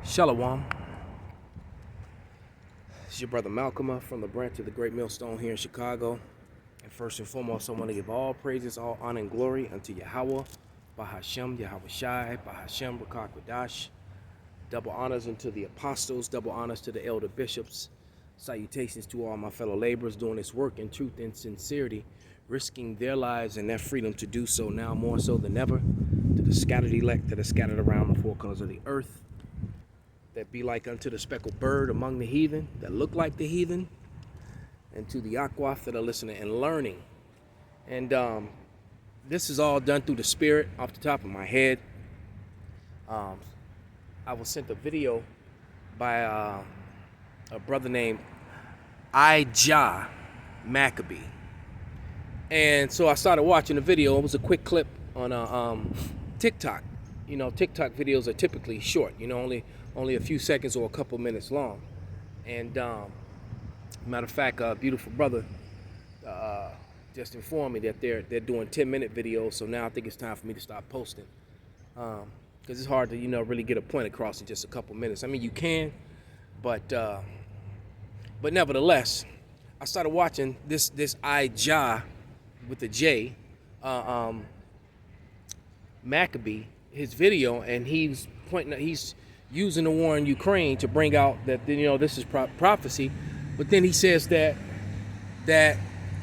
Shalom. It's your brother Malcolm from the branch of the Great Millstone here in Chicago. And first and foremost, I want to give all praises, all honor and glory unto Yahweh, Bahashem, Yahweh Shai, Bahashem, Rakak. Double honors unto the apostles, double honors to the elder bishops. Salutations to all my fellow laborers doing this work in truth and sincerity, risking their lives and their freedom to do so now more so than ever. To the scattered elect that are scattered around the four corners of the earth, that be like unto the speckled bird among the heathen, that look like the heathen, and to the Akwaf that are listening and learning. And this is all done through the Spirit off the top of my head. I was sent a video by a brother named IJahMaccabee. And so I started watching the video. It was a quick clip on TikTok. You know, TikTok videos are typically short, you know, only a few seconds or a couple minutes long. And matter of fact, a beautiful brother just informed me that they're doing 10-minute videos. So now I think it's time for me to start posting, because it's hard to, you know, really get a point across in just a couple minutes. I mean, you can, but nevertheless, I started watching this IJah with a J, Maccabee, his video, and he's using the war in Ukraine to bring out that, you know, this is prophecy, but then he says that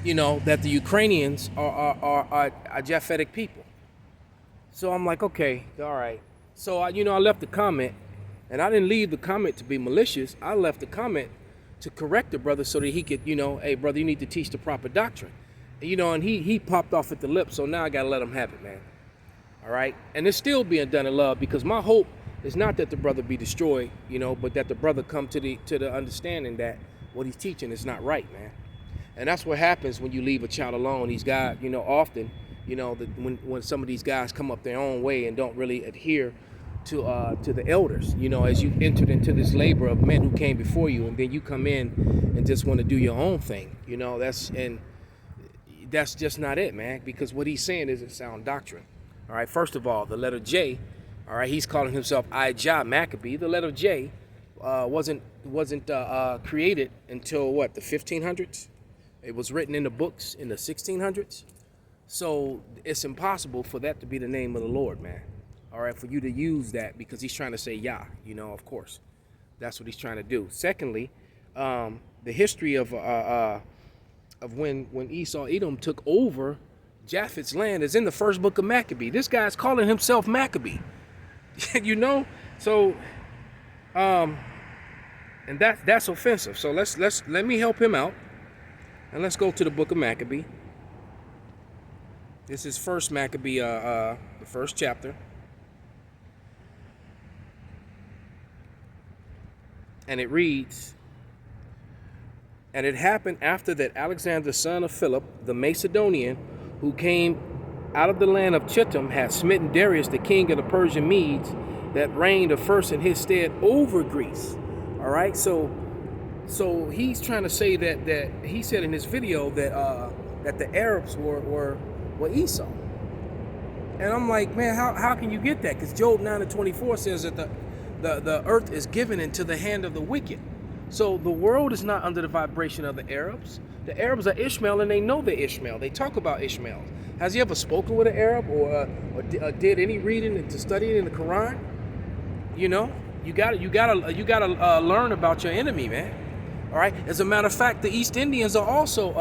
you know, that the Ukrainians are Japhetic people. So I'm like, okay, all right. So I left the comment, and I didn't leave the comment to be malicious. I left the comment to correct the brother so that he could, you know, hey brother, you need to teach the proper doctrine, you know. And he popped off at the lip, so now I gotta let him have it, man. All right, and it's still being done in love, because my hope is not that the brother be destroyed, you know, but that the brother come to the understanding that what he's teaching is not right, man. And that's what happens when you leave a child alone. These guys, you know, often, you know, when some of these guys come up their own way and don't really adhere to the elders, you know, as you've entered into this labor of men who came before you, and then you come in and just want to do your own thing, you know. That's just not it, man, because what he's saying isn't sound doctrine. All right, first of all, the letter J, all right, he's calling himself IJahMaccabee. The letter J wasn't created until what, the 1500s? It was written in the books in the 1600s. So it's impossible for that to be the name of the Lord, man. All right, for you to use that, because he's trying to say Yah, you know, of course. That's what he's trying to do. Secondly, the history of when Esau Edom took over Japhet's land is in the first book of Maccabee. This guy's calling himself Maccabee. You know? So and that's offensive. So let me help him out. And let's go to the book of Maccabee. This is first Maccabee, the first chapter. And it reads, "And it happened after that Alexander, son of Philip, the Macedonian, who came out of the land of Chittim, had smitten Darius, the king of the Persian Medes, that reigned first in his stead over Greece." All right, so he's trying to say that he said in his video that the Arabs were Esau. And I'm like, man, how can you get that? Because Job 9:24 says that the earth is given into the hand of the wicked. So the world is not under the vibration of the Arabs. The Arabs are Ishmael, and they know they're Ishmael. They talk about Ishmael. Has he ever spoken with an Arab or did any reading and to study in the Quran? You know, you gotta learn about your enemy, man. All right. As a matter of fact, the East Indians are also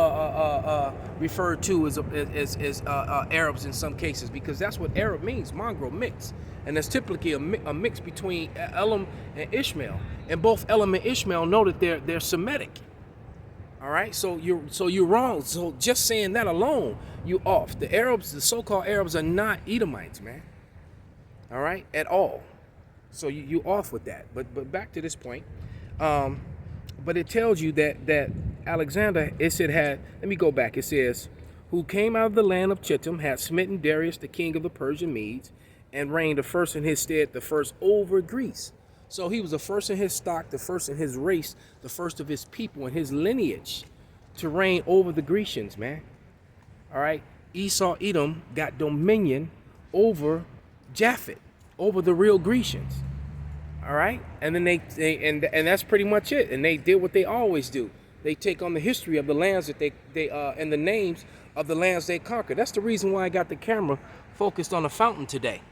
referred to as Arabs in some cases, because that's what Arab means, mongrel, mix. And there's typically a mix between Elam and Ishmael, and both Elam and Ishmael know that they're Semitic. All right. So you're wrong. So just saying that alone, you off. The Arabs, the so-called Arabs, are not Edomites, man. All right, at all. So you off with that. But back to this point. But it tells you that Alexander, it said let me go back. It says, who came out of the land of Chittim, had smitten Darius, the king of the Persian Medes, and reigned the first in his stead, the first over Greece. So he was the first in his stock, the first in his race, the first of his people and his lineage to reign over the Grecians, man. All right. Esau, Edom got dominion over Japhet, over the real Grecians. All All right, and then and that's pretty much it. And they did what they always do. They take on the history of the lands that they and the names of the lands they conquered. That's the reason why I got the camera focused on the fountain today.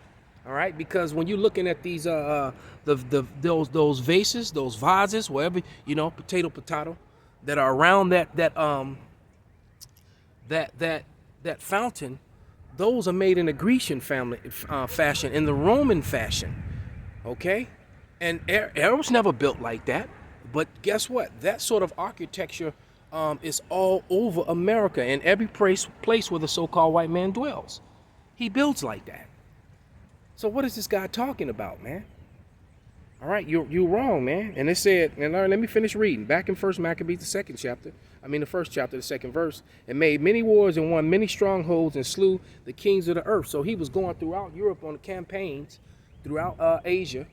All right, because when you're looking at these those vases, those vases, whatever, potato, that are around that fountain, those are made in the Grecian fashion, in the Roman fashion. Okay, and Arabs never built like that. But guess what? That sort of architecture is all over America, and every place where the so-called white man dwells, he builds like that. So what is this guy talking about, man? All right, you're wrong, man. And it said, and let me finish reading. Back in 1 Maccabees, the first chapter, the second verse, and made many wars and won many strongholds and slew the kings of the earth. So he was going throughout Europe on campaigns, throughout Asia,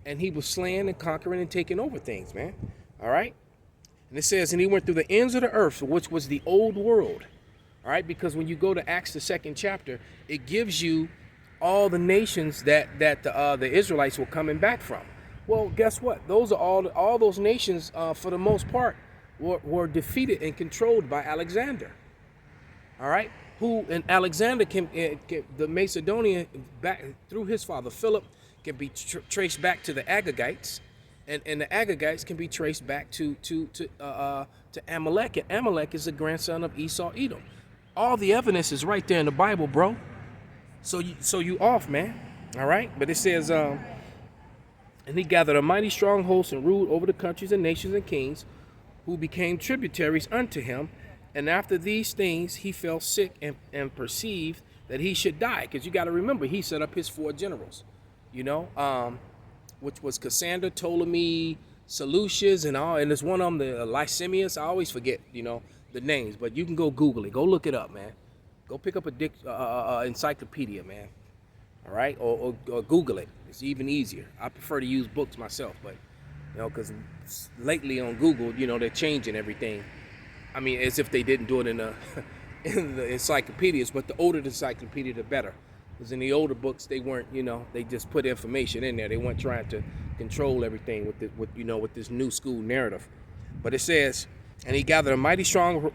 and he was slaying and conquering and taking over things, man. All right? And it says, and he went through the ends of the earth, which was the old world. All right? Because when you go to Acts, the second chapter, it gives you all the nations that the Israelites were coming back from. Well, guess what? Those are all those nations, for the most part, were defeated and controlled by Alexander. All right? And Alexander the Macedonian, back through his father Philip, can be traced back to the Agagites, and the Agagites can be traced back to Amalek, and Amalek is the grandson of Esau, Edom. All the evidence is right there in the Bible, bro. So you off, man. All right, but it says, and he gathered a mighty strong host and ruled over the countries and nations and kings, who became tributaries unto him. And after these things, he fell sick and perceived that he should die. Because you got to remember, he set up his 4 generals, which was Cassander, Ptolemy, Seleucus, and all. And there's one of them, the Lysimachus. I always forget, the names, but you can go Google it. Go look it up, man. Go pick up a encyclopedia, man. All right, or Google it. It's even easier. I prefer to use books myself, but because lately on Google, they're changing everything. I mean, as if they didn't do it in the encyclopedias. But the older the encyclopedia, the better. Because in the older books, they weren't, they just put information in there. They weren't trying to control everything with this new school narrative. But it says, and he gathered a mighty strong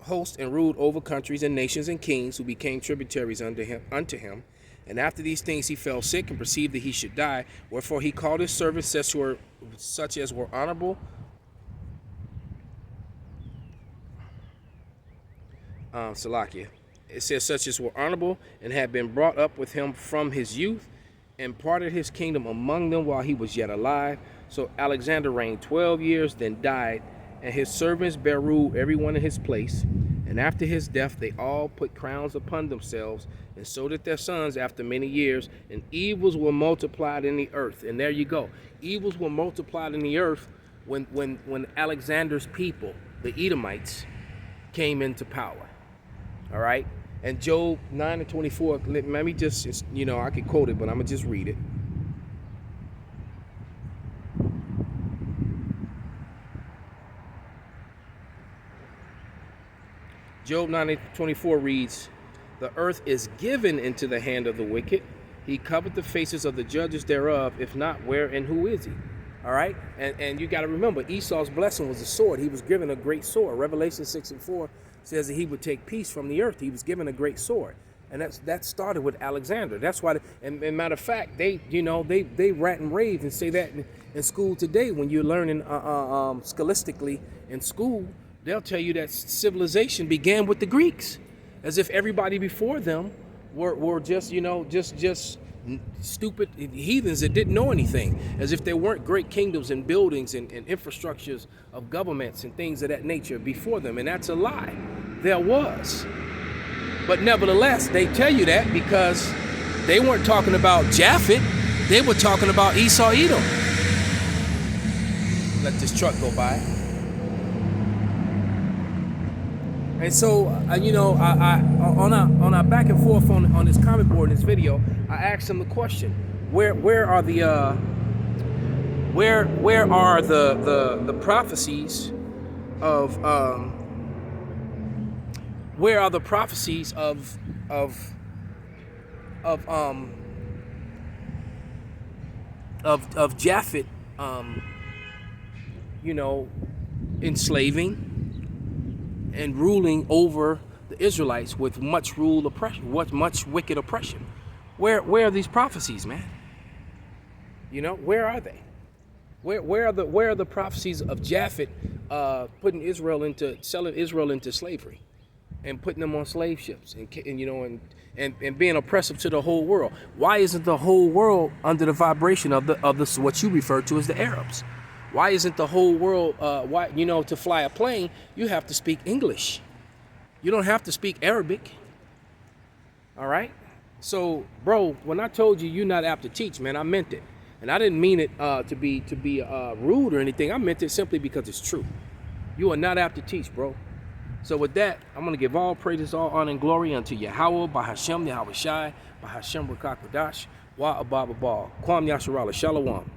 host and ruled over countries and nations and kings, who became tributaries unto him. And after these things he fell sick and perceived that he should die. Wherefore he called his servants such as were honorable, Salakia. It says such as were honorable and had been brought up with him from his youth, and parted his kingdom among them while he was yet alive. So Alexander reigned 12 years, then died, and his servants bare rule every one in his place. And after his death they all put crowns upon themselves, and so did their sons after many years, and evils were multiplied in the earth. And there you go. Evils were multiplied in the earth when Alexander's people, the Edomites, came into power. All right? And Job 9:24, let me just, I could quote it, but I'm going to just read it. Job 9:24 reads, the earth is given into the hand of the wicked. He covered the faces of the judges thereof. If not, where and who is he? All right? And you got to remember, Esau's blessing was a sword. He was given a great sword. Revelation 6:4 says that he would take peace from the earth. He was given a great sword. And that started with Alexander. That's why, and matter of fact, they rant and rave and say that in school today. When you're learning scholastically in school, they'll tell you that civilization began with the Greeks, as if everybody before them were just stupid heathens that didn't know anything, as if there weren't great kingdoms and buildings and infrastructures of governments and things of that nature before them. And that's a lie. There was. But nevertheless, they tell you that because they weren't talking about Japhet. They were talking about Esau, Edom. Let this truck go by. And so, I on our back and forth on this comment board in this video, I asked him the question: where are the prophecies of where are the prophecies of of Japhet, you know, enslaving and ruling over the Israelites with much much wicked oppression. Where are these prophecies, man? You know, where are they? Where are the prophecies of Japhet selling Israel into slavery, and putting them on slave ships, and you know, and being oppressive to the whole world? Why isn't the whole world under the vibration of this what you refer to as the Arabs? Why isn't the whole world why, you know, to fly a plane you have to speak English? You don't have to speak Arabic. All right? So, bro, when I told you you're not apt to teach, man, I meant it. And I didn't mean it to be rude or anything. I meant it simply because it's true. You are not apt to teach, bro. So with that, I'm going to give all praises, all honor, and glory unto Yahweh, Bahashem, Yahweh Shai, Bahashem Rakakadash, Wa Abba Kwam Yasharala, Shalom.